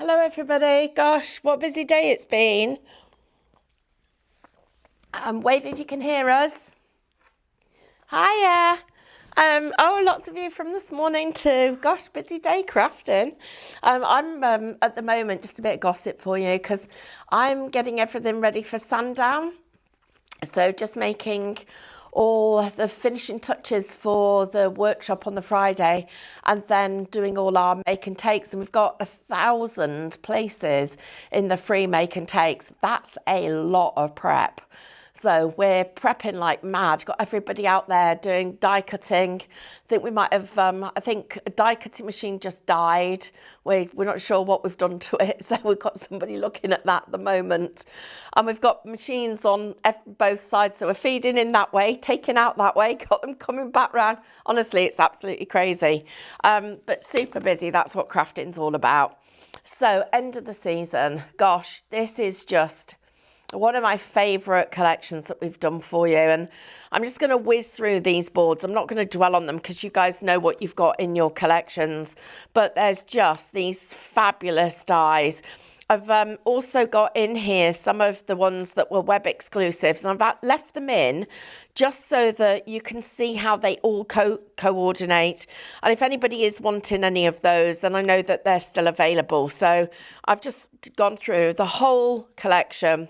Hello everybody. Gosh, what a busy day it's been. Wave if you can hear us. Hiya. Oh, lots of you from this morning too. Gosh, busy day crafting. I'm at the moment, just a bit of gossip for you, because I'm getting everything ready for Sundown. So just making all the finishing touches for the workshop on the Friday, and then doing all our make and takes. And we've got 1,000 places in the free make and takes. That's a lot of prep. So we're prepping like mad. Got everybody out there doing die cutting. I think we might have, I think a die cutting machine just died. We're not sure what we've done to it. So we've got somebody looking at that at the moment. And we've got machines on both sides. So we're feeding in that way, taking out that way, got them coming back round. Honestly, it's absolutely crazy. But super busy. That's what crafting's all about. So end of the season. Gosh, this is just one of my favourite collections that we've done for you, and I'm just going to whiz through these boards. I'm not going to dwell on them because you guys know what you've got in your collections, but there's just these fabulous dies. I've also got in here some of the ones that were web exclusives, and I've left them in just so that you can see how they all coordinate. And if anybody is wanting any of those, then I know that they're still available. So I've just gone through the whole collection,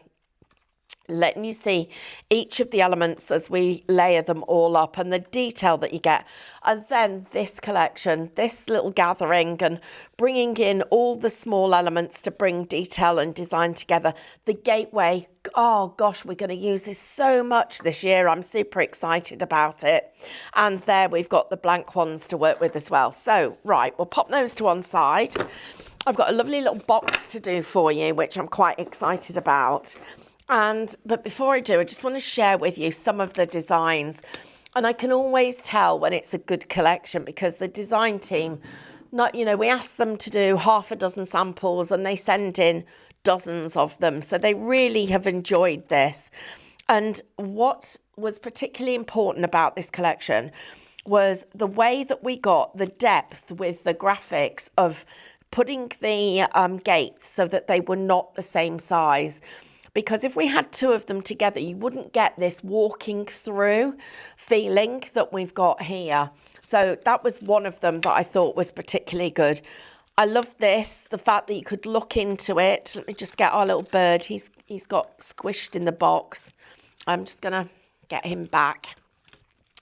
letting you see each of the elements as we layer them all up and the detail that you get. And then this collection, this little gathering, and bringing in all the small elements to bring detail and design together. The gateway, oh gosh, we're going to use this so much this year. I'm super excited about it. And there we've got the blank ones to work with as well. So, right, we'll pop those to one side. I've got a lovely little box to do for you, which I'm quite excited about. But before I do, I just want to share with you some of the designs. And I can always tell when it's a good collection because the design team, we ask them to do half a dozen samples and they send in dozens of them. So they really have enjoyed this. And what was particularly important about this collection was the way that we got the depth with the graphics of putting the gates so that they were not the same size. Because if we had two of them together, you wouldn't get this walking through feeling that we've got here. So that was one of them that I thought was particularly good. I love this, the fact that you could look into it. Let me just get our little bird. He's got squished in the box. I'm just going to get him back.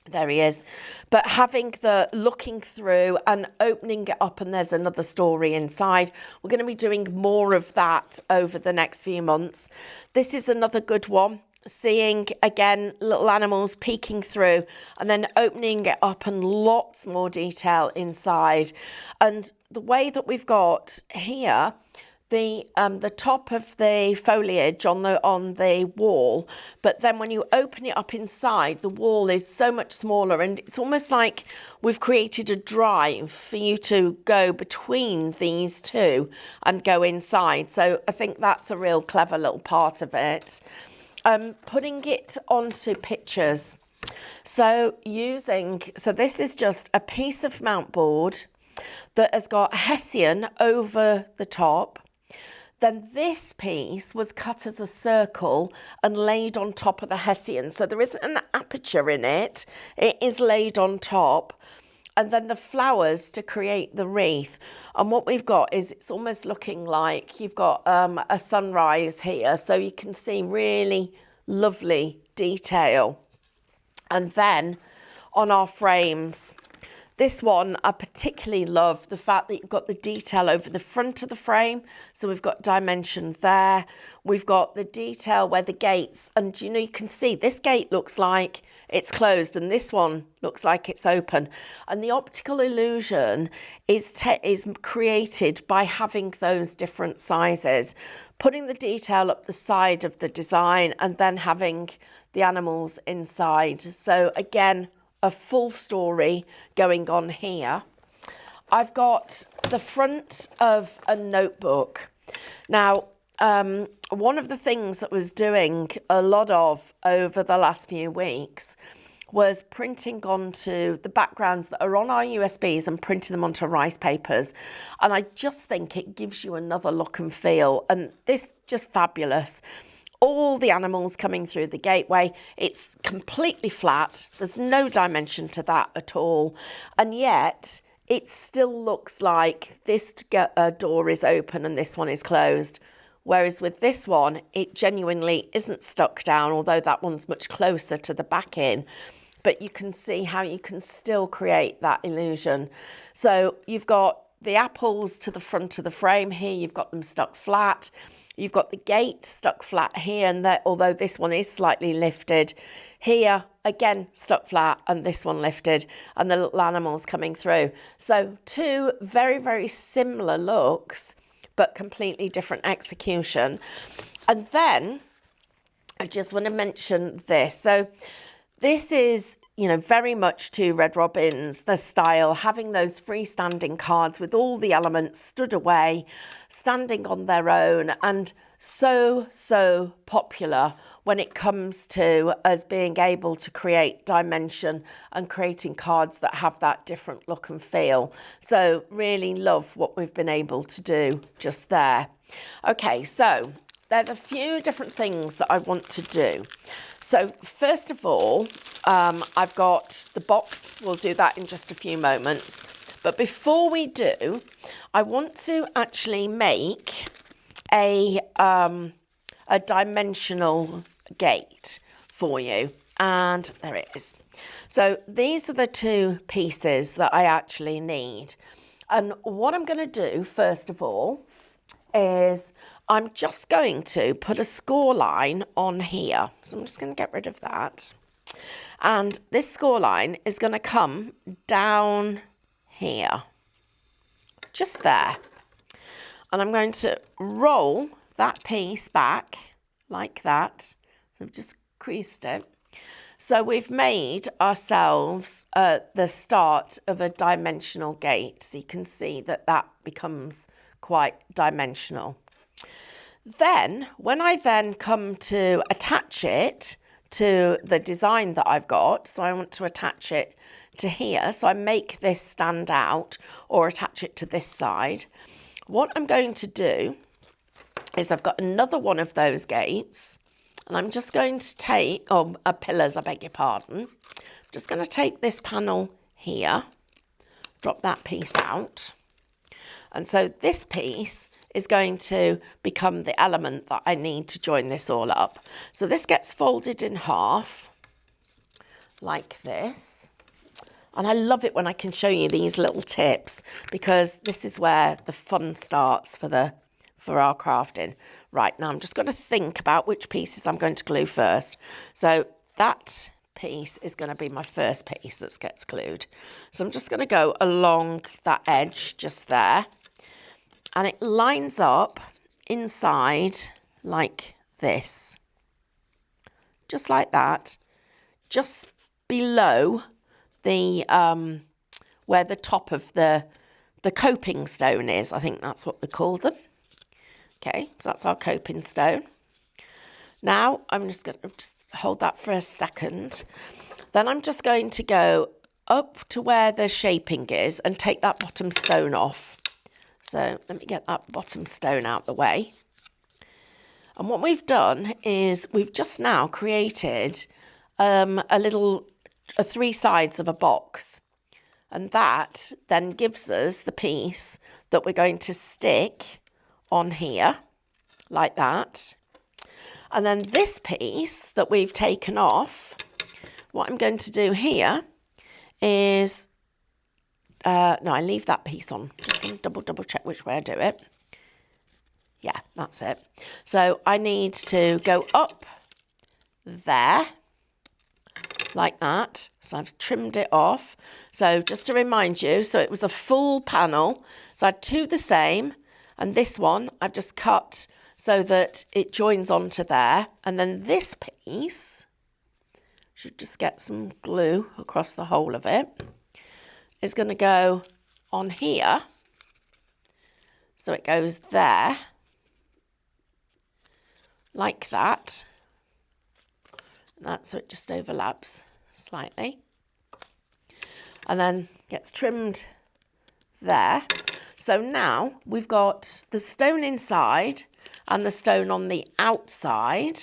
There he is. But having the looking through and opening it up, and there's another story inside. We're going to be doing more of that over the next few months. This is another good one. Seeing, again, little animals peeking through and then opening it up and lots more detail inside. And the way that we've got here, the top of the foliage on the wall, but then when you open it up inside, the wall is so much smaller, and it's almost like we've created a drive for you to go between these two and go inside. So I think that's a real clever little part of it. Putting it onto pictures. So this is just a piece of mount board that has got Hessian over the top. Then this piece was cut as a circle and laid on top of the Hessian. So there isn't an aperture in it. It is laid on top. And then the flowers to create the wreath. And what we've got is it's almost looking like you've got a sunrise here. So you can see really lovely detail. And then on our frames, this one, I particularly love the fact that you've got the detail over the front of the frame. So we've got dimension there. We've got the detail where the gates, and you can see this gate looks like it's closed and this one looks like it's open. And the optical illusion is created by having those different sizes, putting the detail up the side of the design and then having the animals inside. So again, a full story going on here. I've got the front of a notebook. Now, one of the things that I was doing a lot of over the last few weeks was printing onto the backgrounds that are on our USBs and printing them onto rice papers. And I just think it gives you another look and feel. And this just fabulous. All the animals coming through the gateway. It's completely flat. There's no dimension to that at all. And yet it still looks like this door is open and this one is closed. Whereas with this one, it genuinely isn't stuck down, although that one's much closer to the back in. But you can see how you can still create that illusion. So you've got the apples to the front of the frame here. You've got them stuck flat. You've got the gate stuck flat here, and there, although this one is slightly lifted. Here, again, stuck flat, and this one lifted, and the little animals coming through. So two very, very similar looks, but completely different execution. And then I just want to mention this. So this is, you know, very much to Red Robin's, the style, having those freestanding cards with all the elements stood away, standing on their own, and so popular when it comes to us being able to create dimension and creating cards that have that different look and feel. So really love what we've been able to do just there. Okay, so there's a few different things that I want to do. So first of all, I've got the box. We'll do that in just a few moments. But before we do, I want to actually make a dimensional gate for you. And there it is. So these are the two pieces that I actually need. And what I'm going to do, first of all, is I'm just going to put a score line on here. So I'm just going to get rid of that. And this score line is going to come down here, just there. And I'm going to roll that piece back like that. So I've just creased it. So we've made ourselves the start of a dimensional gate. So you can see that that becomes quite dimensional. Then, when I then come to attach it to the design that I've got, so I want to attach it to here, so I make this stand out or attach it to this side. What I'm going to do is I've got another one of those gates, and I'm just going to take, pillars, I beg your pardon. I'm just going to take this panel here, drop that piece out. And so this piece is going to become the element that I need to join this all up. So this gets folded in half like this. And I love it when I can show you these little tips, because this is where the fun starts for our crafting. Right, now I'm just going to think about which pieces I'm going to glue first. So that piece is going to be my first piece that gets glued. So I'm just going to go along that edge just there. And it lines up inside like this. Just like that. Just below the where the top of the coping stone is. I think that's what we call them. Okay, so that's our coping stone. Now I'm just going to hold that for a second. Then I'm just going to go up to where the shaping is and take that bottom stone off. So let me get that bottom stone out the way. And what we've done is we've just now created three sides of a box. And that then gives us the piece that we're going to stick on here, like that. And then this piece that we've taken off, what I'm going to do here is, no, I leave that piece on. Just going to double check which way I do it. Yeah, that's it. So I need to go up there, like that. So I've trimmed it off. So just to remind you, so it was a full panel. So I had two the same, and this one I've just cut so that it joins onto there. And then this piece, should just get some glue across the whole of it, is going to go on here. So it goes there, like that. So it just overlaps. slightly. And then gets trimmed there. So now we've got the stone inside and the stone on the outside,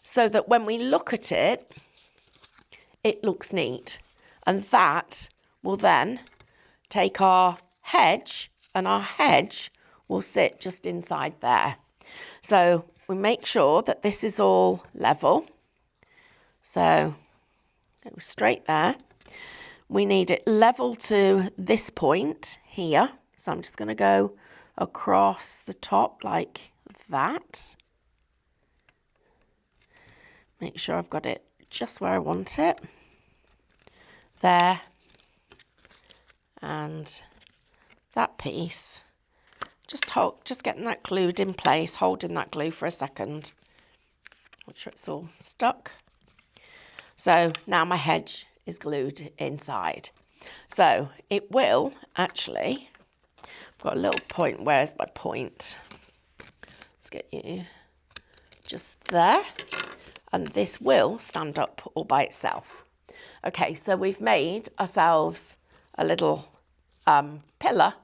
so that when we look at it, it looks neat. And that will then take our hedge, and our hedge will sit just inside there. So we make sure that this is all level. So go straight there. We need it level to this point here. So I'm just going to go across the top like that. Make sure I've got it just where I want it. There. And that piece. Just getting that glued in place, holding that glue for a second. Make sure it's all stuck. So now my hedge is glued inside. So it will actually, I've got a little point. Where's my point? Let's get you just there. And this will stand up all by itself. Okay, so we've made ourselves a little pillar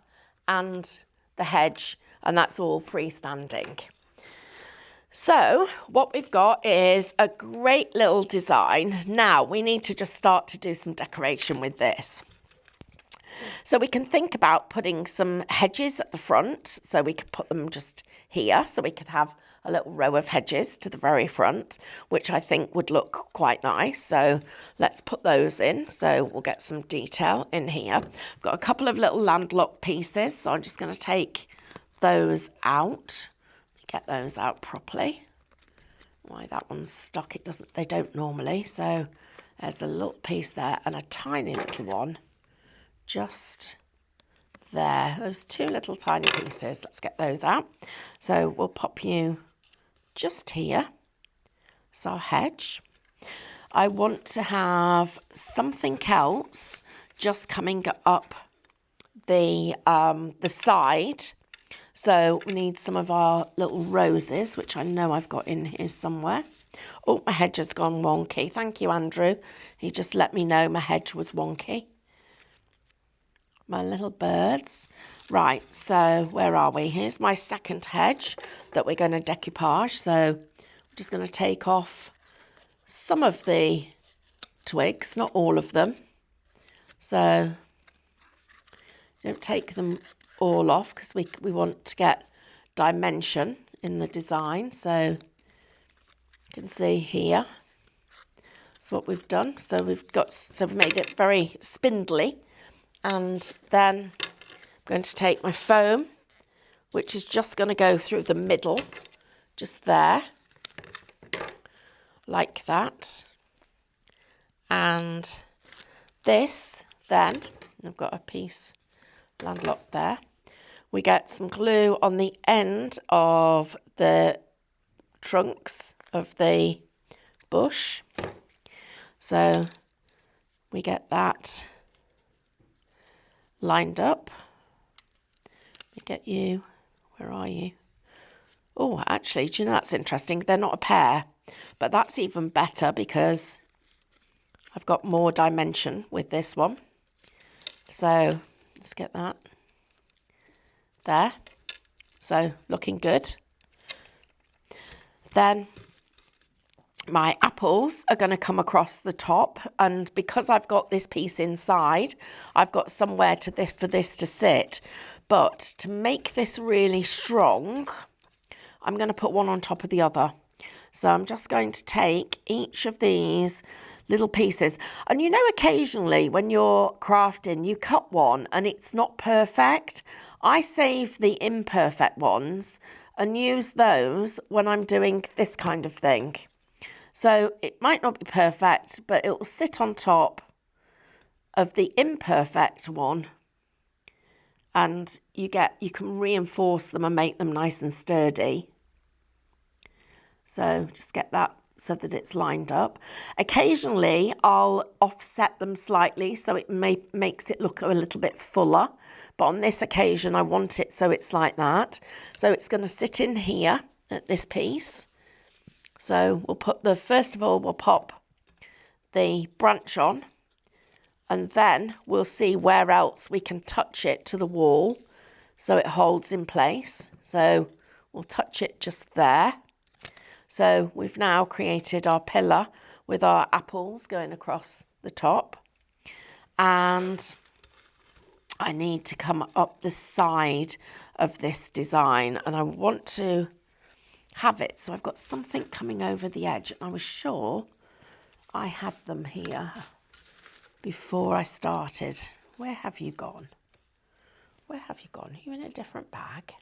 and the hedge, and that's all freestanding. So what we've got is a great little design. Now we need to just start to do some decoration with this. So we can think about putting some hedges at the front. So we could put them just here. So we could have a little row of hedges to the very front, which I think would look quite nice. So let's put those in. So we'll get some detail in here. I've got a couple of little landlocked pieces. So I'm just going to take those out. Get those out properly. Why that one's stuck, they don't normally. So there's a little piece there and a tiny little one just there. Those two little tiny pieces, let's get those out. So we'll pop you just here. It's our hedge. I want to have something else just coming up the side. So we need some of our little roses, which I know I've got in here somewhere. Oh, my hedge has gone wonky. Thank you, Andrew. He just let me know my hedge was wonky. My little birds. Right, so where are we? Here's my second hedge that we're going to decoupage. So I'm just going to take off some of the twigs, not all of them. So don't take them all off because we want to get dimension in the design. So you can see here, that's what we've done. So we've made it very spindly. And then I'm going to take my foam, which is just going to go through the middle, just there, like that. And this, then, I've got a piece landlocked there. We get some glue on the end of the trunks of the bush. So we get that lined up. We get you, where are you? Oh, actually, do you know, that's interesting. They're not a pair, but that's even better because I've got more dimension with this one. So let's get that there. So looking good. Then my apples are going to come across the top, and because I've got this piece inside, I've got somewhere for this to sit. But to make this really strong, I'm going to put one on top of the other. So I'm just going to take each of these little pieces. And you know, occasionally when you're crafting, you cut one and it's not perfect. I save the imperfect ones and use those when I'm doing this kind of thing. So it might not be perfect, but it will sit on top of the imperfect one, and you can reinforce them and make them nice and sturdy. So just get that so that it's lined up. Occasionally I'll offset them slightly so it makes it look a little bit fuller, but on this occasion I want it so it's like that. So it's going to sit in here at this piece. So we'll put first of all we'll pop the branch on, and then we'll see where else we can touch it to the wall so it holds in place. So we'll touch it just there. So we've now created our pillar with our apples going across the top. And I need to come up the side of this design, and I want to have it so I've got something coming over the edge. And I was sure I had them here before I started. Where have you gone? Where have you gone? Are you in a different bag?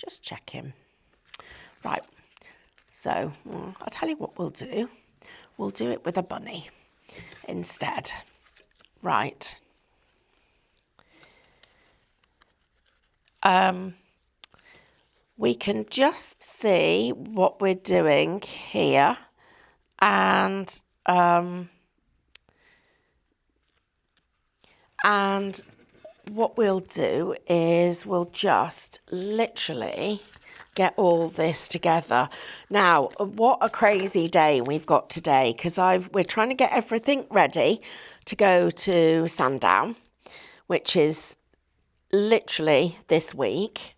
Just checking. Right, so I'll tell you what we'll do. We'll do it with a bunny instead. Right. We can just see what we're doing here, and what we'll do is we'll just literally get all this together. Now, what a crazy day we've got today, because we're trying to get everything ready to go to Sandown, which is literally this week.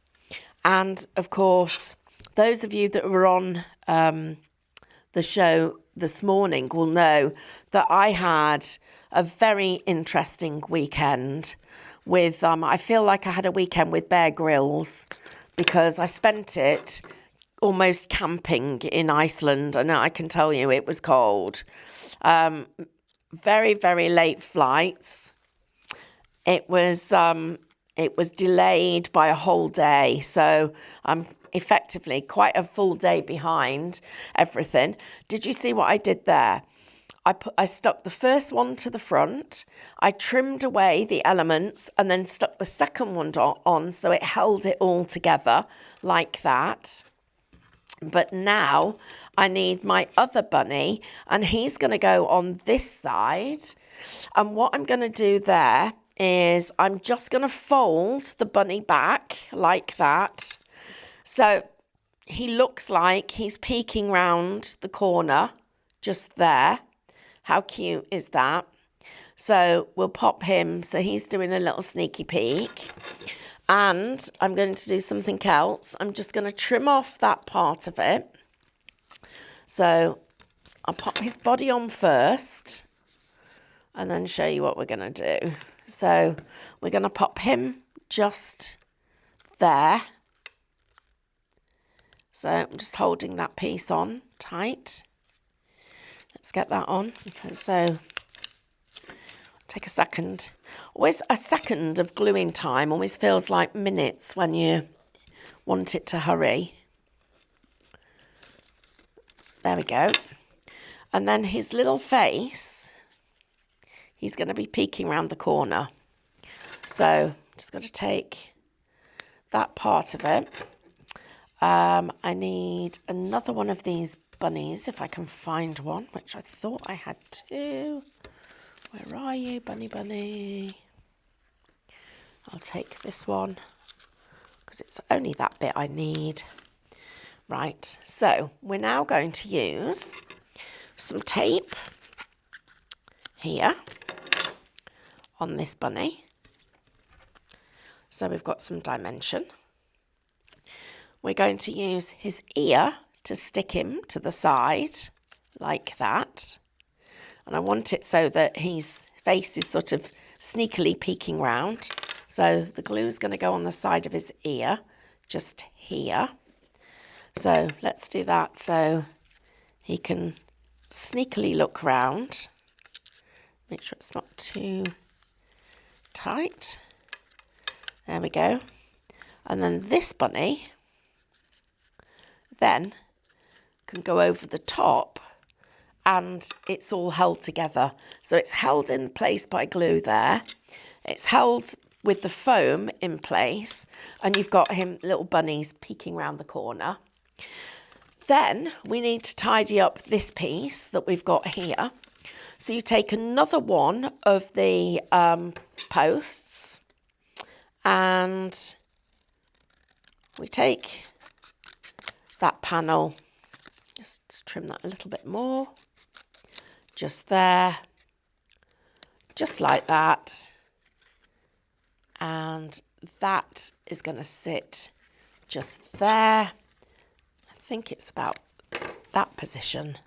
And of course, those of you that were on the show this morning will know that I had a very interesting weekend with, I feel like I had a weekend with Bear Grylls, because I spent it almost camping in Iceland, and I can tell you it was cold. Very, very late flights. It was delayed by a whole day, so I'm effectively quite a full day behind everything. Did you see what I did there? I stuck the first one to the front, I trimmed away the elements, and then stuck the second one on so it held it all together like that. But now I need my other bunny, and he's going to go on this side. And what I'm going to do there is I'm just going to fold the bunny back like that. So he looks like he's peeking round the corner just there. How cute is that? So we'll pop him. So he's doing a little sneaky peek. And I'm going to do something else. I'm just going to trim off that part of it. So I'll pop his body on first and then show you what we're going to do. So we're going to pop him just there. So I'm just holding that piece on tight. Let's get that on. So take a second. Always a second of gluing time always feels like minutes when you want it to hurry. There we go. And then his little face, he's going to be peeking around the corner. So just got to take that part of it. I need another one of these bunnies, if I can find one, which I thought I had two. Where are you, bunny? I'll take this one because it's only that bit I need. Right, so we're now going to use some tape here on this bunny. So we've got some dimension. We're going to use his ear to stick him to the side like that. And I want it so that his face is sort of sneakily peeking round. So the glue is going to go on the side of his ear, just here. So let's do that so he can sneakily look round. Make sure it's not too tight. There we go. And then this bunny then can go over the top, and it's all held together. So it's held in place by glue there. It's held with the foam in place, and you've got him, little bunnies peeking around the corner. Then we need to tidy up this piece that we've got here. So you take another one of the posts, and we take that panel Just trim that a little bit more. Just there. Just like that. And that is going to sit just there. I think it's about that position.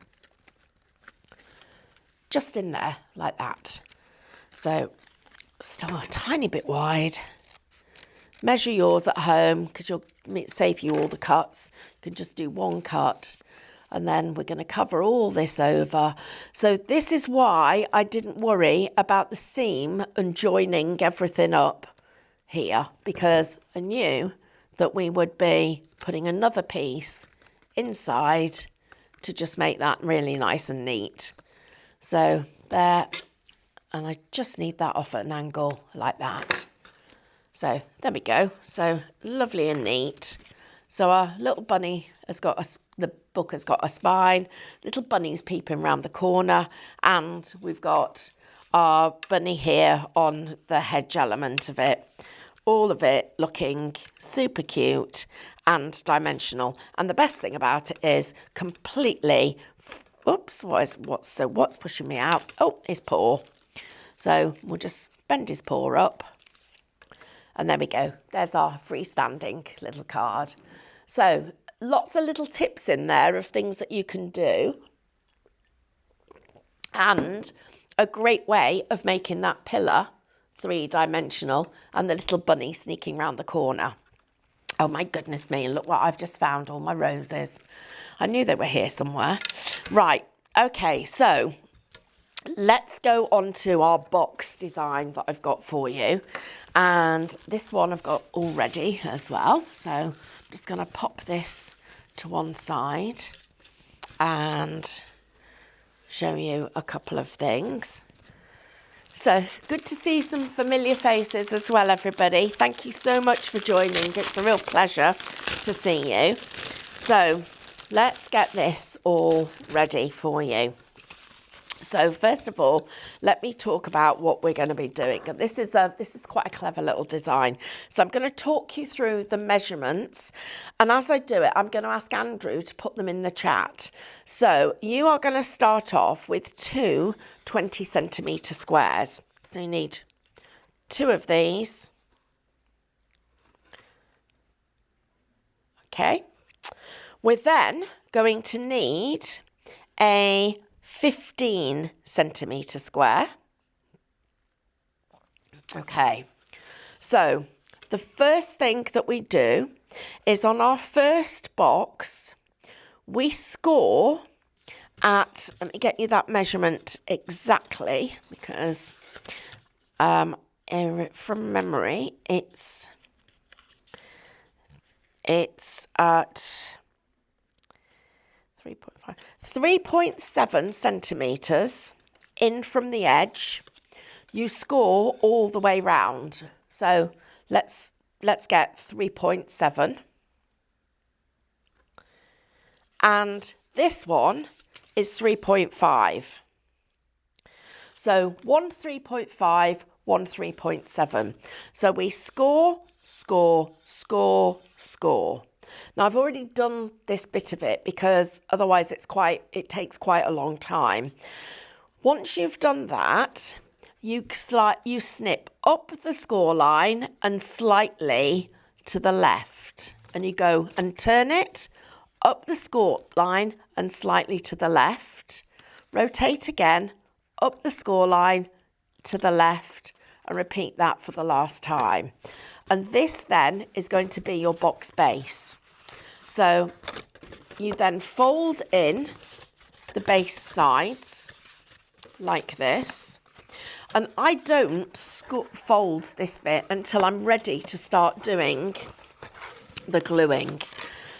Just in there, like that. So, start a tiny bit wide. Measure yours at home, because you'll save you all the cuts. You can just do one cut. And then we're going to cover all this over. So this is why I didn't worry about the seam and joining everything up here, because I knew that we would be putting another piece inside to just make that really nice and neat. So there, and I just need that off at an angle like that. So there we go. So lovely and neat. So our little bunny has got the book has got a spine, little bunny's peeping around the corner, and we've got our bunny here on the hedge element of it. All of it looking super cute and dimensional. And the best thing about it is completely, oops, what's pushing me out? Oh, his paw. So we'll just bend his paw up. And there we go. There's our freestanding little card. So lots of little tips in there of things that you can do. And a great way of making that pillar three-dimensional and the little bunny sneaking round the corner. Oh my goodness me, look what I've just found, all my roses. I knew they were here somewhere. Right, okay, so let's go on to our box design that I've got for you. And this one I've got already as well. So I'm just going to pop this to one side and show you a couple of things. So good to see some familiar faces as well, everybody. Thank you so much for joining. It's a real pleasure to see you. So let's get this all ready for you. So first of all, let me talk about what we're going to be doing. This is quite a clever little design. So I'm going to talk you through the measurements. And as I do it, I'm going to ask Andrew to put them in the chat. So you are going to start off with two 20cm squares. So you need two of these. Okay. We're then going to need a 15cm square. Okay, so the first thing that we do is on our first box, we score at, let me get you that measurement exactly, because from memory, it's at 3.7 centimetres in from the edge. You score all the way round. So let's get 3.7. And this one is 3.5. So one 3.5, one 3.7. So we score, score, score, score. Now, I've already done this bit of it because otherwise it takes quite a long time. Once you've done that, you snip up the score line and slightly to the left. And you go and turn it up the score line and slightly to the left. Rotate again, up the score line to the left, and repeat that for the last time. And this then is going to be your box base. So you then fold in the base sides like this. And I don't fold this bit until I'm ready to start doing the gluing.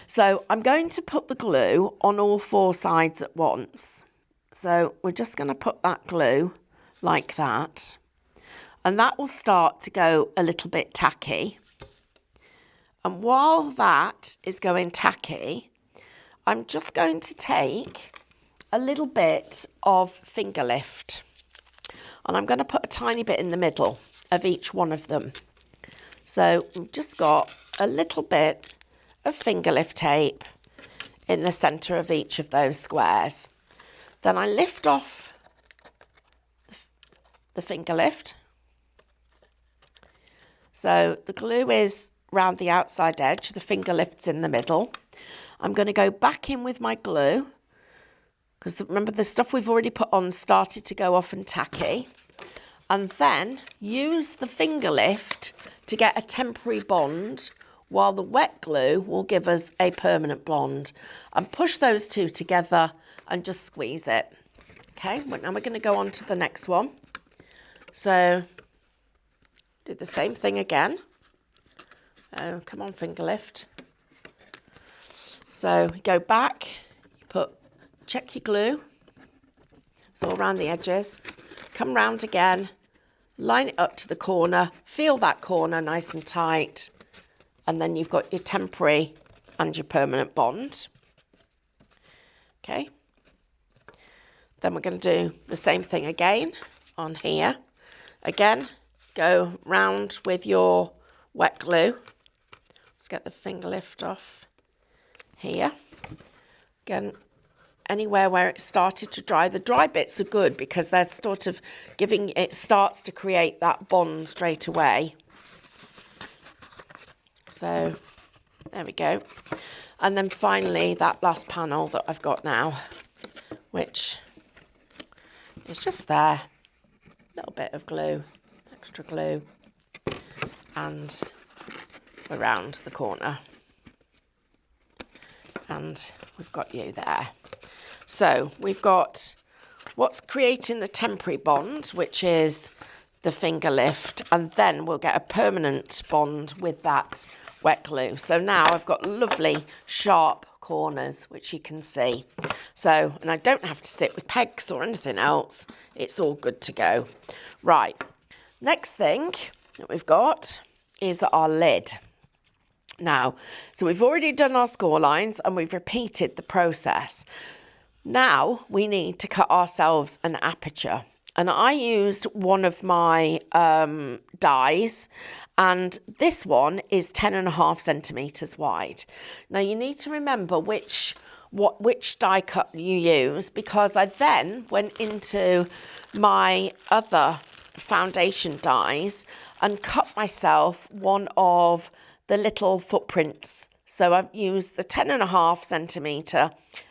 So I'm going to put the glue on all four sides at once. So we're just going to put that glue like that. And that will start to go a little bit tacky. And while that is going tacky, I'm just going to take a little bit of finger lift. And I'm going to put a tiny bit in the middle of each one of them. So we've just got a little bit of finger lift tape in the centre of each of those squares. Then I lift off the finger lift. So the glue is round the outside edge, the finger lift's in the middle. I'm going to go back in with my glue, because remember the stuff we've already put on started to go off and tacky. And then use the finger lift to get a temporary bond, while the wet glue will give us a permanent bond. And push those two together and just squeeze it. Okay, now we're going to go on to the next one. So do the same thing again. Oh, come on, finger lift. So go back, check your glue. It's all around the edges. Come round again, line it up to the corner, feel that corner nice and tight, and then you've got your temporary and your permanent bond. Okay. Then we're going to do the same thing again on here. Again, go round with your wet glue. Let's get the finger lift off here. Again, anywhere where it started to dry. The dry bits are good because they're sort of it starts to create that bond straight away. So there we go. And then finally that last panel that I've got now, which is just there. A little bit of glue, extra glue, and around the corner. And we've got you there. So we've got what's creating the temporary bond, which is the finger lift, and then we'll get a permanent bond with that wet glue. So now I've got lovely sharp corners, which you can see. So, and I don't have to sit with pegs or anything else. It's all good to go. Right, next thing that we've got is our lid. Now, so we've already done our score lines and we've repeated the process. Now we need to cut ourselves an aperture. And I used one of my dies, and this one is 10.5 centimetres wide. Now you need to remember which die cut you use, because I then went into my other foundation dies and cut myself one of the little footprints. So I've used the 10.5 centimetre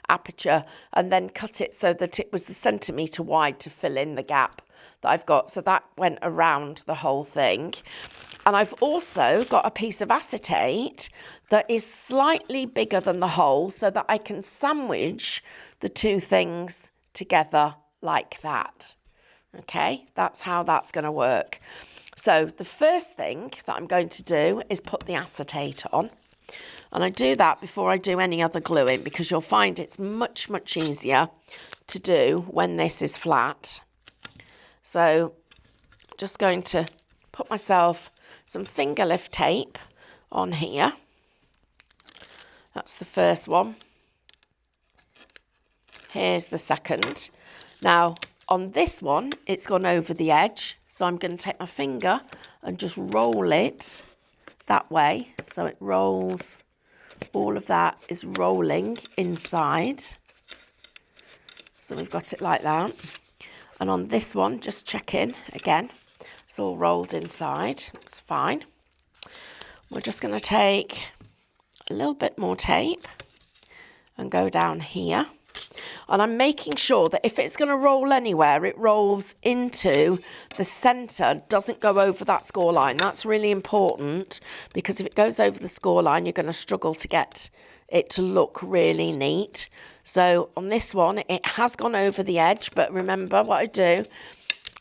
aperture and then cut it so that it was the centimetre wide to fill in the gap that I've got. So that went around the whole thing. And I've also got a piece of acetate that is slightly bigger than the hole so that I can sandwich the two things together like that. Okay, that's how that's going to work. So the first thing that I'm going to do is put the acetate on. And I do that before I do any other gluing, because you'll find it's much, much easier to do when this is flat. So just going to put myself some finger lift tape on here. That's the first one. Here's the second. Now on this one, it's gone over the edge. So I'm going to take my finger and just roll it that way. So it rolls, all of that is rolling inside. So we've got it like that. And on this one, just check in again. It's all rolled inside. It's fine. We're just going to take a little bit more tape and go down here. And I'm making sure that if it's going to roll anywhere, it rolls into the centre, doesn't go over that score line. That's really important, because if it goes over the score line, you're going to struggle to get it to look really neat. So on this one, it has gone over the edge, but remember what I do,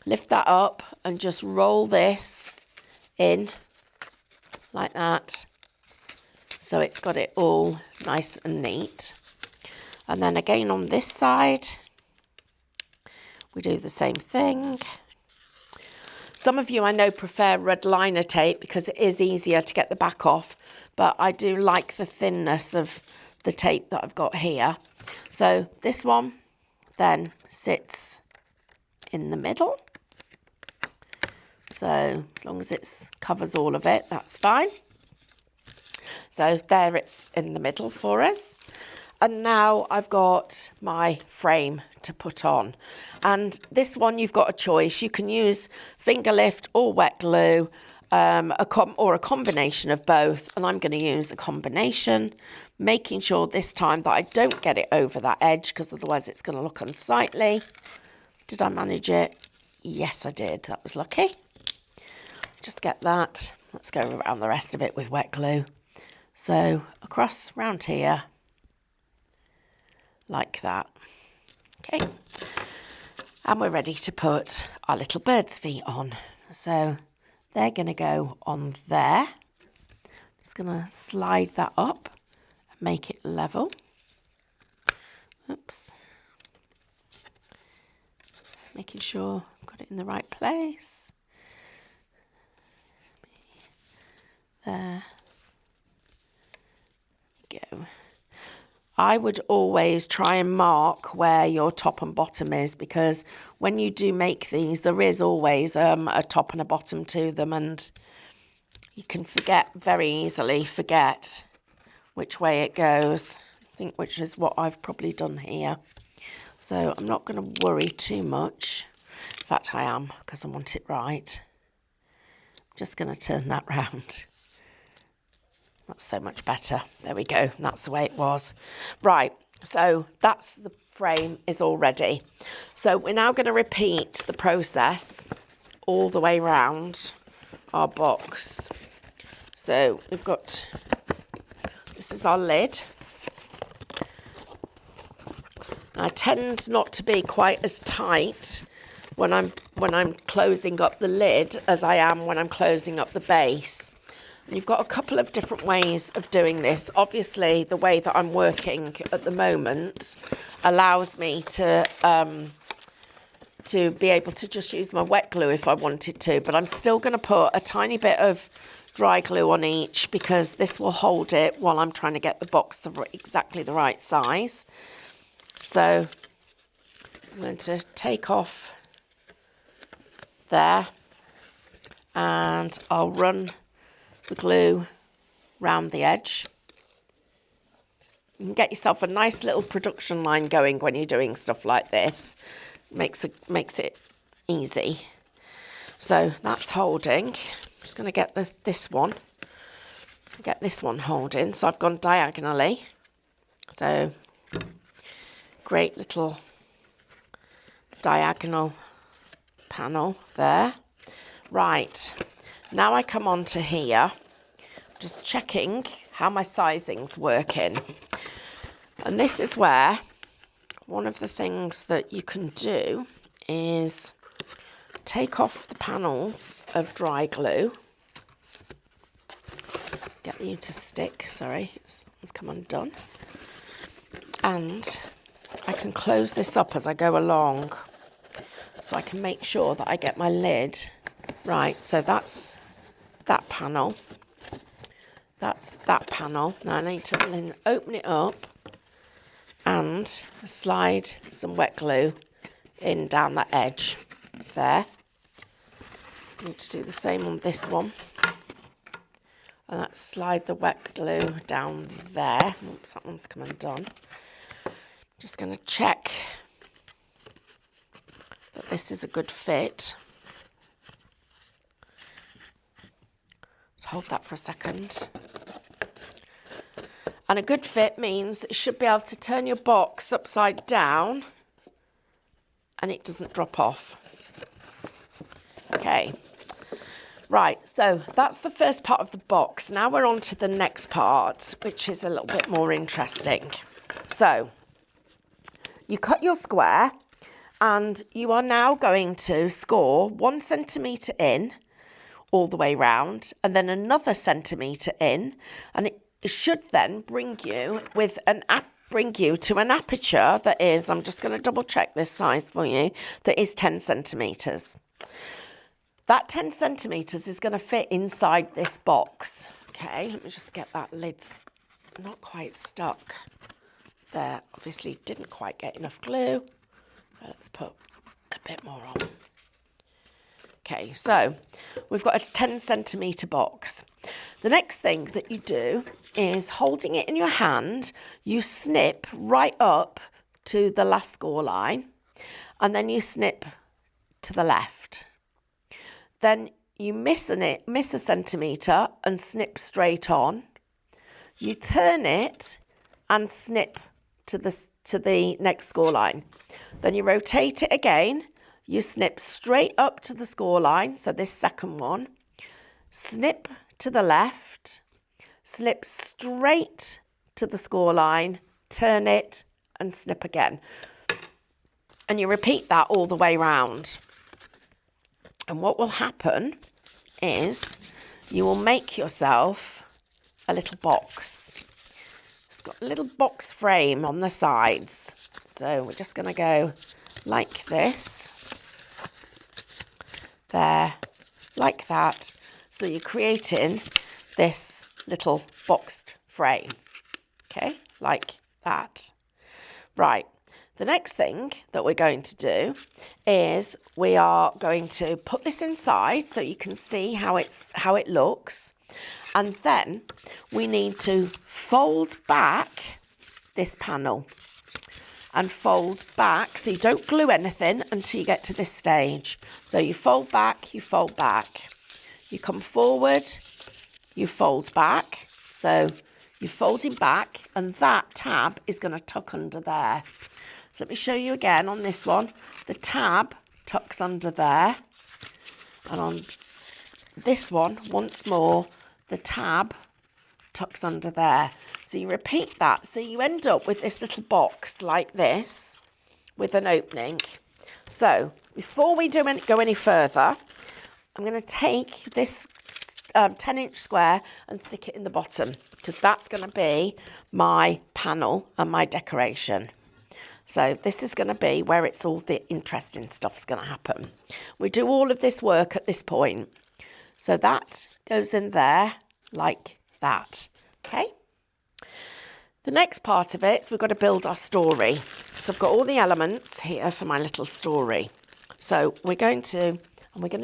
lift that up and just roll this in like that. So it's got it all nice and neat. And then again on this side, we do the same thing. Some of you I know prefer red liner tape because it is easier to get the back off, but I do like the thinness of the tape that I've got here. So this one then sits in the middle. So as long as it covers all of it, that's fine. So there it's in the middle for us. And now I've got my frame to put on. And this one, you've got a choice. You can use finger lift or wet glue, or a combination of both. And I'm going to use a combination, making sure this time that I don't get it over that edge, because otherwise it's going to look unsightly. Did I manage it? Yes, I did. That was lucky. Just get that. Let's go around the rest of it with wet glue. So across round here, like that. Okay. And we're ready to put our little bird's feet on. So they're going to go on there. Just going to slide that up and make it level. Oops. Making sure I've got it in the right place. There. Go. I would always try and mark where your top and bottom is, because when you do make these, there is always a top and a bottom to them, and you can very easily forget which way it goes. I think which is what I've probably done here. So I'm not going to worry too much. In fact, I am, because I want it right. I'm just going to turn that round. That's so much better. There we go. That's the way it was. Right. So that's the frame is all ready. So we're now going to repeat the process all the way around our box. So we've got, this is our lid. I tend not to be quite as tight when I'm closing up the lid as I am when I'm closing up the base. And you've got a couple of different ways of doing this. Obviously, the way that I'm working at the moment allows me to be able to just use my wet glue if I wanted to, but I'm still going to put a tiny bit of dry glue on each, because this will hold it while I'm trying to get the box exactly the right size. So I'm going to take off there, and I'll run the glue round the edge. You can get yourself a nice little production line going when you're doing stuff like this. Makes it easy. So that's holding. I'm just going to get this one holding. So I've gone diagonally. So great little diagonal panel there. Right. Now I come on to here, just checking how my sizing's working. And this is where one of the things that you can do is take off the panels of dry glue. Get you to stick, sorry, it's come undone. And I can close this up as I go along, so I can make sure that I get my lid right. So that's that panel. That's that panel. Now I need to then open it up and slide some wet glue in down that edge there. Need to do the same on this one. And that's slide the wet glue down there. Oops, that one's come undone. Just going to check that this is a good fit. Hold that for a second. And a good fit means you should be able to turn your box upside down and it doesn't drop off. Okay. Right, so that's the first part of the box. Now we're on to the next part, which is a little bit more interesting. So you cut your square, and you are now going to score 1 centimetre in all the way round, and then another centimetre in, and it should then bring you to an aperture that is, I'm just going to double check this size for you, that is 10 centimetres. That 10 centimetres is going to fit inside this box. Okay, let me just get that lid not quite stuck. There, obviously didn't quite get enough glue. Let's put a bit more on. Okay, so we've got a 10 centimetre box. The next thing that you do is, holding it in your hand, you snip right up to the last score line, and then you snip to the left. Then you miss a centimetre and snip straight on. You turn it and snip to the next score line. Then you rotate it again. You snip straight up to the score line, so this second one. Snip to the left, snip straight to the score line, turn it and snip again. And you repeat that all the way round. And what will happen is you will make yourself a little box. It's got a little box frame on the sides. So we're just going to go like this. There, like that. So you're creating this little boxed frame. Okay, like that. Right. The next thing that we're going to do is we are going to put this inside so you can see how it looks. And then we need to fold back this panel. And fold back, so you don't glue anything until you get to this stage. So you fold back, you fold back. You come forward, you fold back. So you're folding back, and that tab is going to tuck under there. So let me show you again on this one. The tab tucks under there. And on this one, once more, the tab tucks under there. So you repeat that. So you end up with this little box like this with an opening. So before we go any further, I'm going to take this 10-inch square and stick it in the bottom, because that's going to be my panel and my decoration. So this is going to be where it's all the interesting stuff's going to happen. We do all of this work at this point. So that goes in there like that. Okay. The next part of it is we've got to build our story. So I've got all the elements here for my little story. So we're going to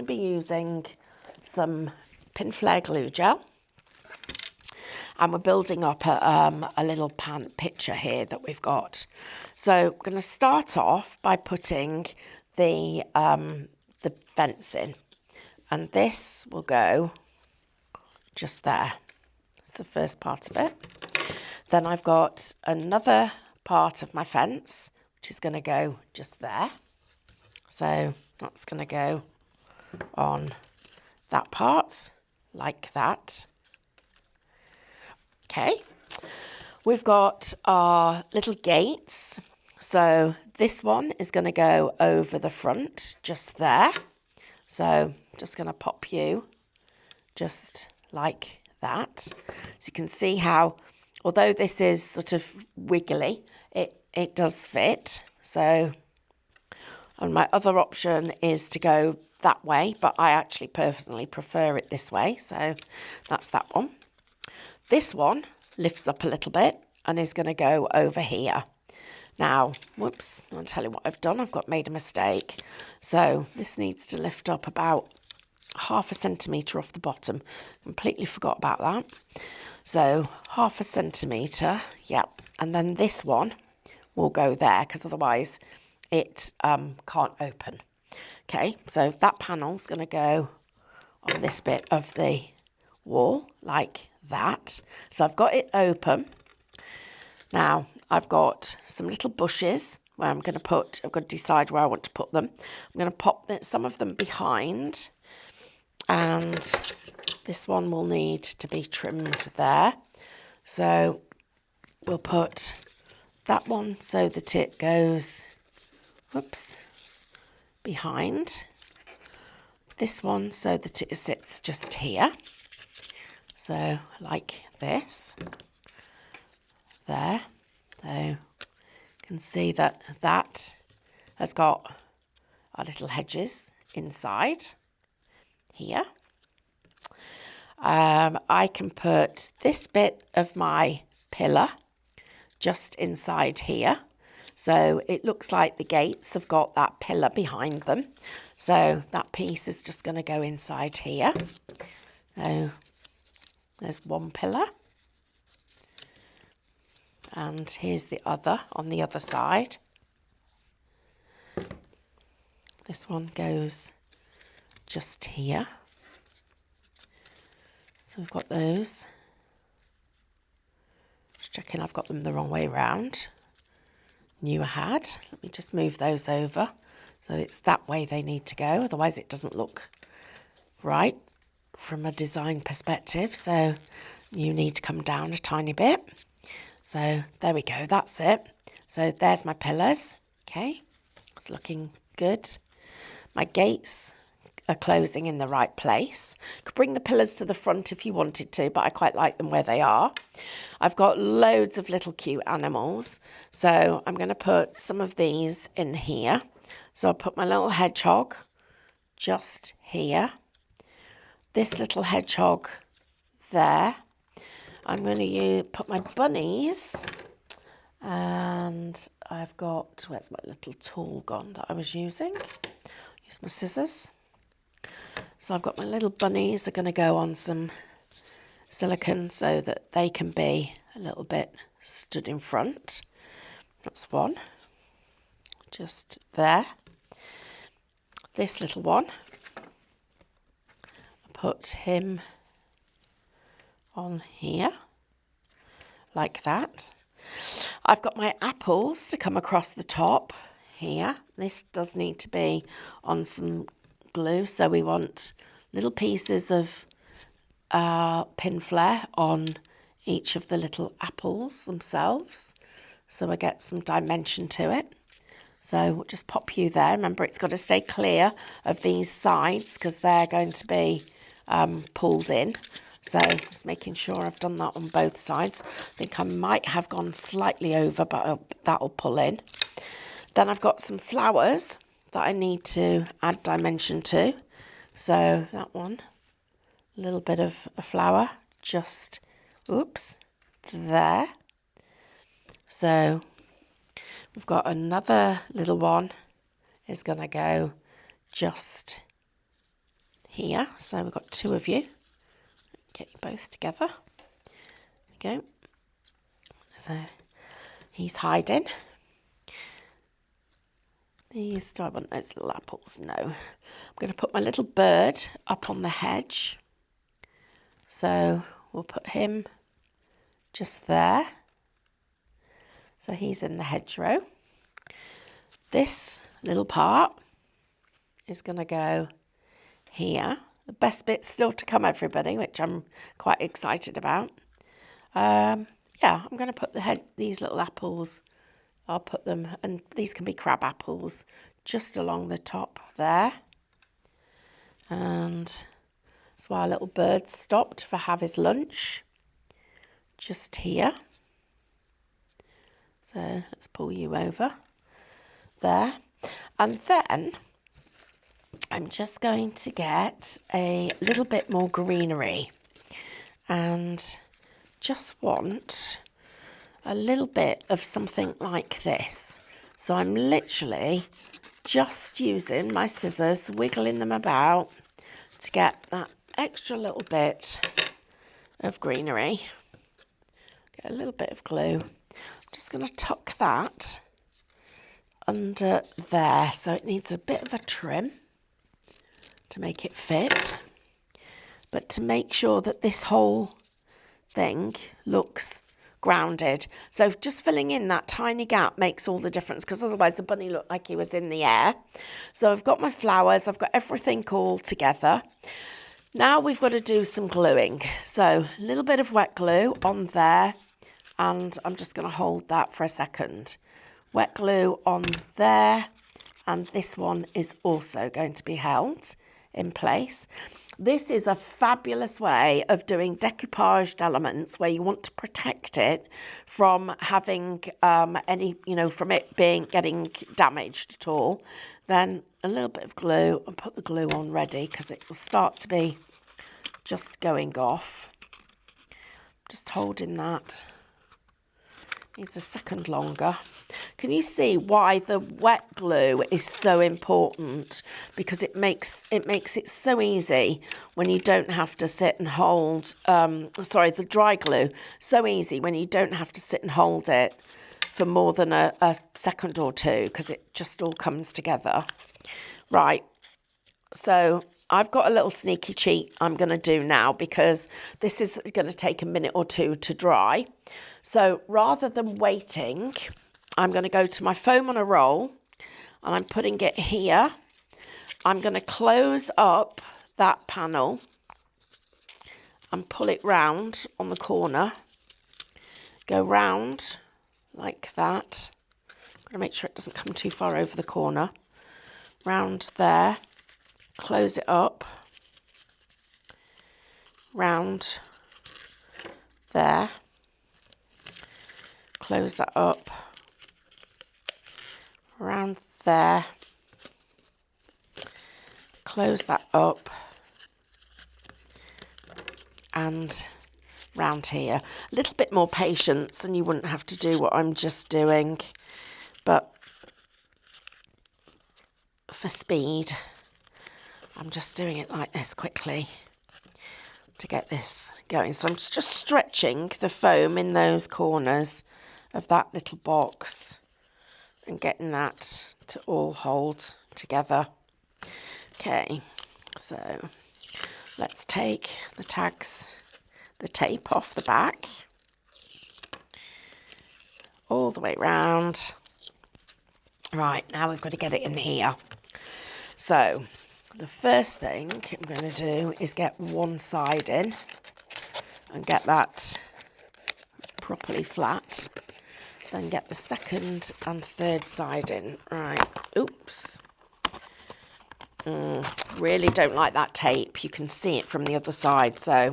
be using some pin flare glue gel. And we're building up a little picture here that we've got. So we're going to start off by putting the fence in. And this will go just there. That's the first part of it. Then I've got another part of my fence, which is going to go just there. So that's going to go on that part, like that. Okay. We've got our little gates. So this one is going to go over the front, just there. So just going to pop you just like that. So you can see how, although this is sort of wiggly, it does fit. So, and my other option is to go that way, but I actually personally prefer it this way. So that's that one. This one lifts up a little bit and is going to go over here. Now, whoops, I'll tell you what I've done. I've made a mistake. So this needs to lift up about 0.5 centimetre off the bottom. Completely forgot about that. So 0.5 centimetre, yep. And then this one will go there, because otherwise it can't open. Okay, so that panel's going to go on this bit of the wall like that. So I've got it open. Now I've got some little bushes where I've got to decide where I want to put them. I'm going to pop some of them behind, and this one will need to be trimmed there. So we'll put that one so that it goes, whoops, behind. This one so that it sits just here. So like this, there. So you can see that has got our little hedges inside here. I can put this bit of my pillar just inside here. So it looks like the gates have got that pillar behind them. So that piece is just going to go inside here. So there's one pillar. And here's the other on the other side. This one goes just here. So we've got those. Just checking I've got them the wrong way round. Knew I had. Let me just move those over. So it's that way they need to go. Otherwise it doesn't look right from a design perspective. So you need to come down a tiny bit. So there we go, that's it. So there's my pillars, okay, it's looking good. My gates are closing in the right place. Could bring the pillars to the front if you wanted to, but I quite like them where they are. I've got loads of little cute animals, so I'm going to put some of these in here. So I'll put my little hedgehog just here. This little hedgehog there. I'm going to put my bunnies, and I've got, where's my little tool gone that I was using? Use my scissors. So I've got my little bunnies, they're going to go on some silicone so that they can be a little bit stood in front. That's one, just there. This little one, I put him on here, like that. I've got my apples to come across the top here. This does need to be on some glue, so we want little pieces of pin flare on each of the little apples themselves, so I get some dimension to it. So we'll just pop you there. Remember, it's got to stay clear of these sides because they're going to be pulled in. So just making sure I've done that on both sides. I think I might have gone slightly over, but that'll pull in. Then I've got some flowers that I need to add dimension to. So that one, a little bit of a flower, just, oops, there. So we've got another little one is going to go just here. So we've got two of you. Get you both together. There we go. So he's hiding. These, do I want those little apples? No. I'm going to put my little bird up on the hedge. So we'll put him just there. So he's in the hedgerow. This little part is going to go here. The best bit's still to come, everybody, which I'm quite excited about. Yeah, I'm going to put these little apples, I'll put them, and these can be crab apples, just along the top there. And that's why our little bird stopped for have his lunch, just here. So let's pull you over there. And then I'm just going to get a little bit more greenery and just want a little bit of something like this. So I'm literally just using my scissors, wiggling them about to get that extra little bit of greenery. Get a little bit of glue. I'm just going to tuck that under there, so it needs a bit of a trim to make it fit, but to make sure that this whole thing looks grounded. So just filling in that tiny gap makes all the difference, because otherwise the bunny looked like he was in the air. So I've got my flowers, I've got everything all together. Now we've got to do some gluing. So a little bit of wet glue on there, and I'm just going to hold that for a second. Wet glue on there, and this one is also going to be held in place. This is a fabulous way of doing decoupaged elements where you want to protect it from having any, from it getting damaged at all. Then a little bit of glue, and put the glue on ready because it will start to be just going off. Just holding that Needs a second longer. Can you see why the wet glue is so important? Because it makes it so easy when you don't have to sit and hold, the dry glue, so easy when you don't have to sit and hold it for more than a second or two, because it just all comes together. Right, so I've got a little sneaky cheat I'm going to do now, because this is going to take a minute or two to dry. So rather than waiting, I'm going to go to my foam on a roll, and I'm putting it here. I'm going to close up that panel and pull it round on the corner. Go round like that. I'm going to make sure it doesn't come too far over the corner. Round there. Close it up. Round there. Close that up. Around there. Close that up. And round here. A little bit more patience and you wouldn't have to do what I'm just doing. But for speed, I'm just doing it like this quickly to get this going. So I'm just stretching the foam in those corners of that little box and getting that to all hold together. Okay, so let's take the tags, the tape off the back, all the way round. Right, now we've got to get it in here. So the first thing I'm going to do is get one side in and get that properly flat. Then get the second and third side in. Right, oops. Really don't like that tape. You can see it from the other side, so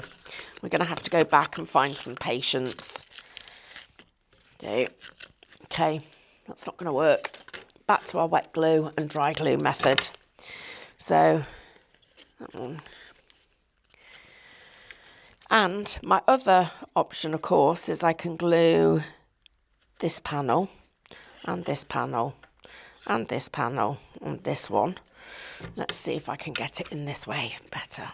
we're going to have to go back and find some patience. Okay, that's not going to work. Back to our wet glue and dry glue method. So that one. And my other option, of course, is I can glue this panel and this panel and this panel and this one. Let's see if I can get it in this way better.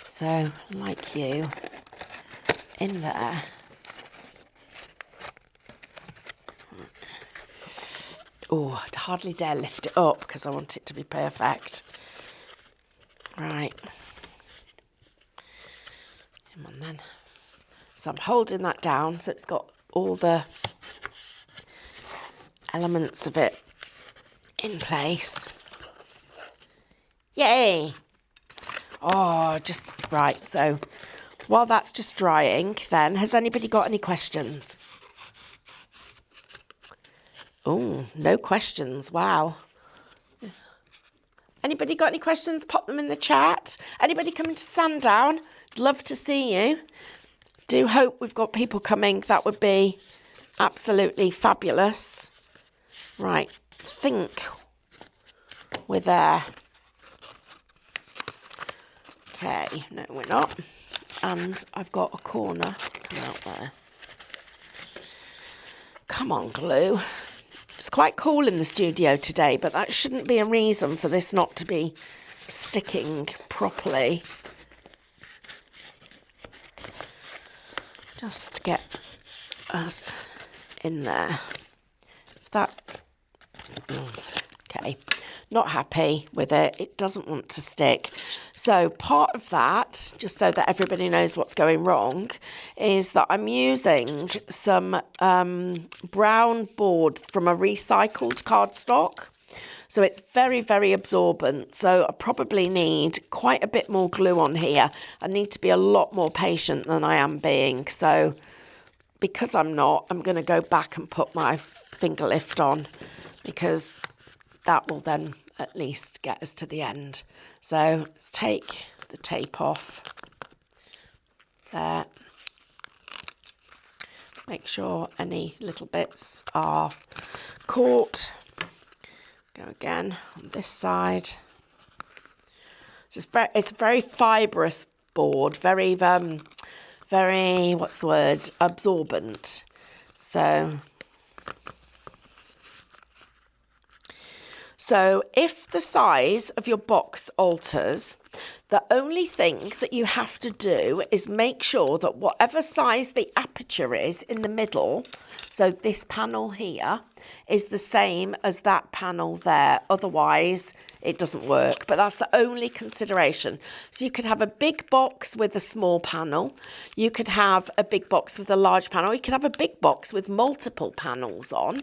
So, like you, in there. Oh, I'd hardly dare lift it up because I want it to be perfect. Right. Come on then. So I'm holding that down so it's got all the elements of it in place. Yay! Oh, just right. So while that's just drying, then, has anybody got any questions? Oh, no questions. Wow. Anybody got any questions? Pop them in the chat. Anybody coming to Sandown? Love to see you. Do hope we've got people coming. That would be absolutely fabulous. Right, I think we're there. Okay, no, we're not. And I've got a corner coming out there. Come on, glue. It's quite cool in the studio today, but that shouldn't be a reason for this not to be sticking properly. Just get us in there. Okay, not happy with it. It doesn't want to stick. So part of that, just so that everybody knows what's going wrong, is that I'm using some brown board from a recycled cardstock. So it's very, very absorbent. So I probably need quite a bit more glue on here. I need to be a lot more patient than I am being. So because I'm not, I'm going to go back and put my finger lift on, because that will then at least get us to the end. So let's take the tape off there. Make sure any little bits are caught. Go again on this side. It's a very fibrous board, very, what's the word? Absorbent. So if the size of your box alters, the only thing that you have to do is make sure that whatever size the aperture is in the middle, so this panel here, is the same as that panel there. Otherwise, it doesn't work, but that's the only consideration. So you could have a big box with a small panel. You could have a big box with a large panel. You could have a big box with multiple panels on.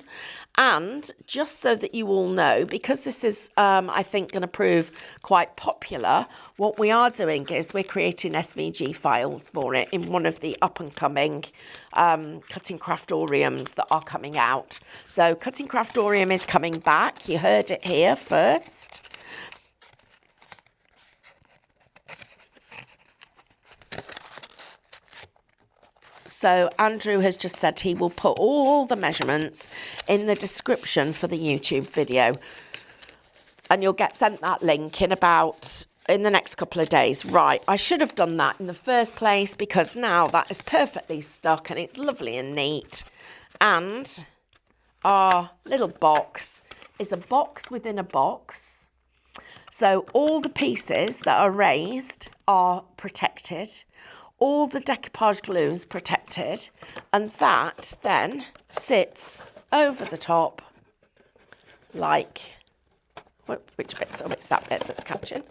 And just so that you all know, because this is, I think, going to prove quite popular, what we are doing is we're creating SVG files for it in one of the up-and-coming Cutting Craftoriums that are coming out. So Cutting Craftorium is coming back. You heard it here first. So Andrew has just said he will put all the measurements in the description for the YouTube video. And you'll get sent that link in the next couple of days. Right, I should have done that in the first place because now that is perfectly stuck and it's lovely and neat. And our little box is a box within a box. So all the pieces that are raised are protected. All the decoupage glue is protected, and that then sits over the top like, which bit's, oh, it's that bit that's catching,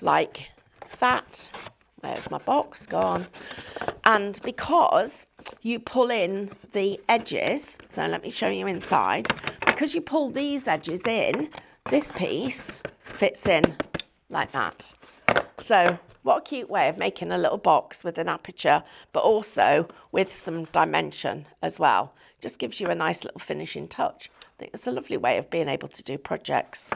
like that. There's my box gone. And because you pull in the edges, so let me show you inside, because you pull these edges in, this piece fits in like that. So what a cute way of making a little box with an aperture, but also with some dimension as well. Just gives you a nice little finishing touch. I think it's a lovely way of being able to do projects.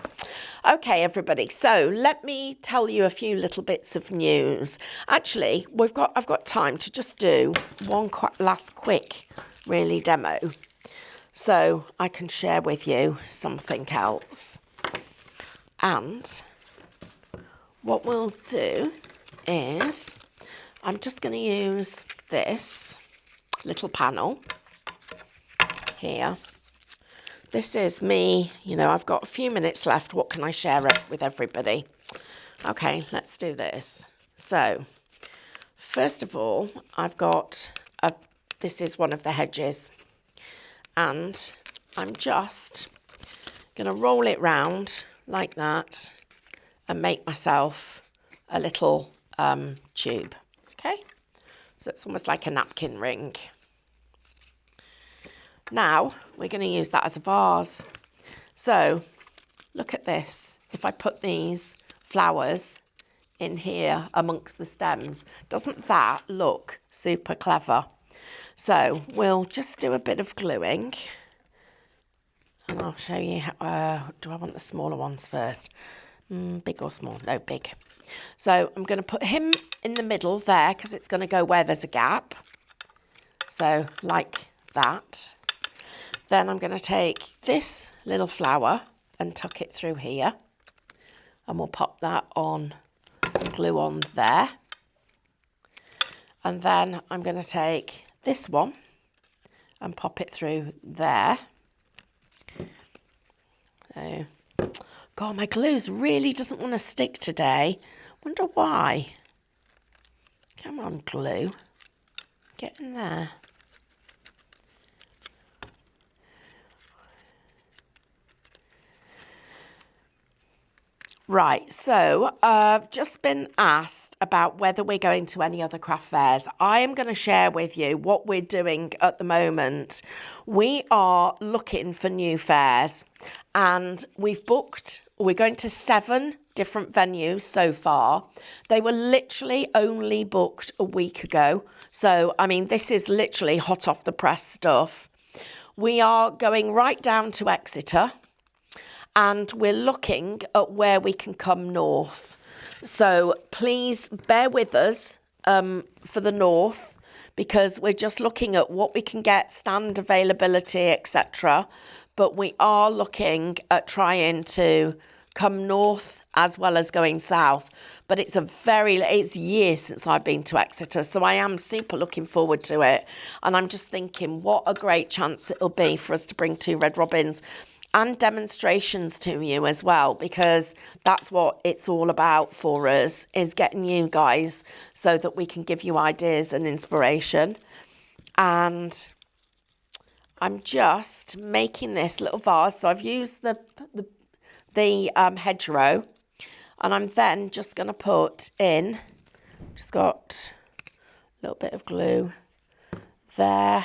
Okay, everybody, so let me tell you a few little bits of news. Actually, I've got time to just do one last quick, really, demo. So I can share with you something else. And what we'll do is I'm just going to use this little panel here. This is me, I've got a few minutes left. What can I share with everybody? Okay, let's do this. So, first of all, I've got this is one of the hedges, and I'm just going to roll it round like that and make myself a little tube. Okay, so it's almost like a napkin ring. Now we're going to use that as a vase. So look at this. If I put these flowers in here amongst the stems, doesn't that look super clever? So we'll just do a bit of gluing, and I'll show you how, do I want the smaller ones first? Big or small? No, big. So I'm going to put him in the middle there because it's going to go where there's a gap. So like that. Then I'm going to take this little flower and tuck it through here. And we'll pop that on, some glue on there. And then I'm going to take this one and pop it through there. So, God, my glues really doesn't want to stick today. Wonder why. Come on, glue. Get in there. Right, so I've just been asked about whether we're going to any other craft fairs. I am going to share with you what we're doing at the moment. We are looking for new fairs, and we're going to 7 different venues so far. They were literally only booked a week ago. So, I mean, this is literally hot off the press stuff. We are going right down to Exeter. And we're looking at where we can come north. So please bear with us for the north, because we're just looking at what we can get, stand availability, etc. But we are looking at trying to come north as well as going south. But it's years since I've been to Exeter, so I am super looking forward to it. And I'm just thinking what a great chance it'll be for us to bring 2 red robins and demonstrations to you as well, because that's what it's all about for us, is getting you guys so that we can give you ideas and inspiration. And I'm just making this little vase. So I've used the hedgerow, and I'm then just going to put in, just got a little bit of glue there.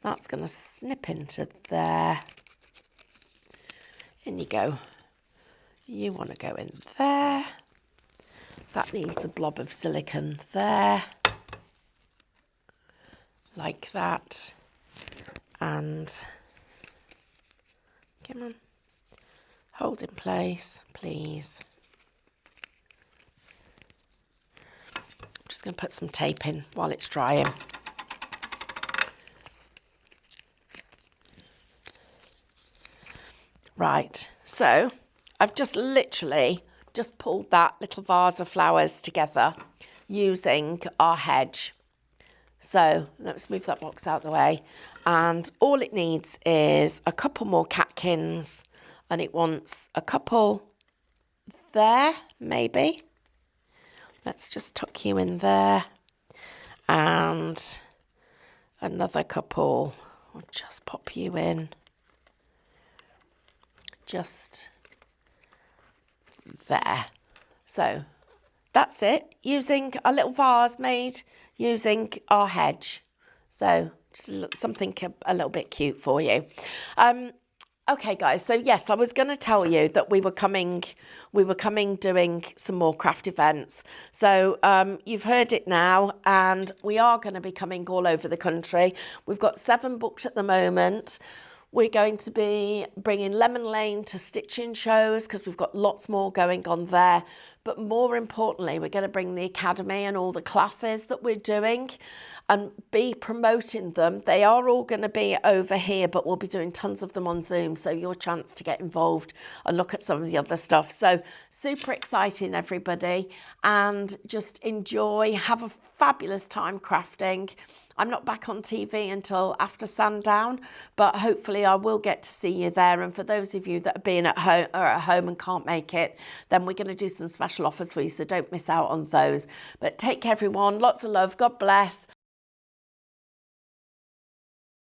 That's going to snip into there. In you go. You want to go in there. That needs a blob of silicone there. Like that. And come on. Hold in place, please. I'm just going to put some tape in while it's drying. Right, so I've just literally just pulled that little vase of flowers together using our hedge. So let's move that box out of the way. And all it needs is a couple more catkins, and it wants a couple there, maybe. Let's just tuck you in there. And another couple, I'll just pop you in. Just there. So that's it, using a little vase made using our hedge. So just something a little bit cute for you. Okay guys, so yes, I was going to tell you that we were coming doing some more craft events. So you've heard it now, and we are going to be coming all over the country. We've got 7 booked at the moment. We're going to be bringing Lemon Lane to stitching shows because we've got lots more going on there. But more importantly, we're going to bring the Academy and all the classes that we're doing and be promoting them. They are all going to be over here, but we'll be doing tons of them on Zoom. So your chance to get involved and look at some of the other stuff. So super exciting, everybody. And just enjoy, have a fabulous time crafting. I'm not back on TV until after Sandown, but hopefully I will get to see you there. And for those of you that are being at home and can't make it, then we're going to do some special offers for you, so don't miss out on those. But take care, everyone. Lots of love. God bless.